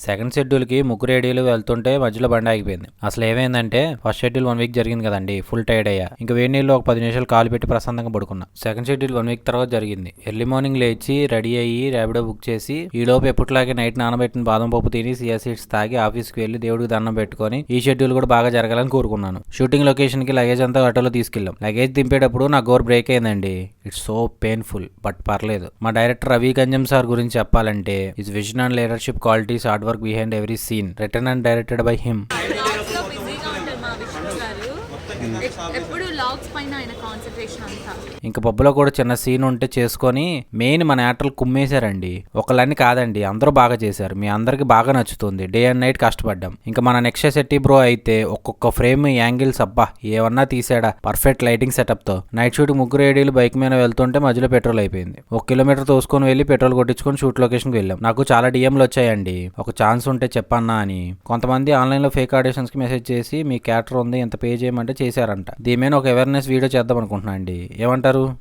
Second షెడ్యూల్కి ముగ్గురు ఏడీలు వెళ్తుంటే మధ్యలో బండి ఆగిపోయింది. అసలు ఏమైందంటే ఫస్ట్ షెడ్యూల్ 1 వీక్ జరిగింది కదండి, ఫుల్ టైర్డ్ అయ్యా. ఇంకా వేడి నీళ్ళు ఒక 10 నిమిషాలు కాలు పెట్టి ప్రశాంతంగా పడుకున్నా. సెకండ్ షెడ్యూల్ 1 వీక్ తర్వాత జరిగింది. ఎర్లీ మార్నింగ్ లేచి రెడీ అయ్యి ర్యాపిడో బుక్ చేసి ఈ లోపు ఎప్పటిలాగే నైట్ నానబెట్టిన బాదం పప్పు తిని సియా సీడ్స్ తాగి ఆఫీస్కి వెళ్ళి దేవుడికి దండం పెట్టుకొని ఈ షెడ్యూల్ కూడా బాగా జరగాలని కోరుకున్నాను. షూటింగ్ లొకేషన్ కి లగేజ్ అంతా ఆటోలో తీసుకెళ్ళాం. లగేజ్ దింపేటప్పుడు నా గోర్ బ్రేక్ అయిందండి. ఇట్స్ సో పెయిన్ఫుల్ బట్ పర్లేదు. మా డైరెక్టర్ రవి గంజం సార్ గురించి చెప్పాలంటే his vision and leadership qualities hard work behind every scene written and directed by him. ఇంకా పబ్బులో కూడా చిన్న సీన్ ఉంటే చేసుకొని మెయిన్ మన యాక్టర్లు కుమ్మేశారండి. ఒకళ్ళని కాదండి, అందరూ బాగా చేశారు. మీ అందరికి బాగా నచ్చుతుంది. డే అండ్ నైట్ కష్టపడ్డాం. ఇంకా మన నెక్స్ట్ శెట్టి బ్రో అయితే ఒక్కొక్క ఫ్రేమ్ యాంగిల్స్ అబ్బా ఏమన్నా తీసాడా పర్ఫెక్ట్ లైటింగ్ సెటప్ తో. నైట్ షూట్ ముగ్గురు ఏడీలు బైక్ మీద వెళ్తుంటే మధ్యలో పెట్రోల్ అయిపోయింది. 1 కిలోమీటర్ తోసుకొని వెళ్ళి పెట్రోల్ కొట్టించుకొని షూట్ లొకేషన్ కి వెళ్ళాం. నాకు చాలా డిఎంలు వచ్చాయండి, ఒక ఛాన్స్ ఉంటే చెప్పన్నా అని. కొంతమంది ఆన్లైన్ లో ఫేక్ ఆడిషన్స్ కి మెసేజ్ చేసి మీ క్యారెక్టర్ ఉంది ఎంత పే చేయమంటే చేశారంట. దీని మీద ఒక అవేర్నెస్ వీడియో చేద్దాం అనుకుంటున్నా అండి, ఏమంటారు?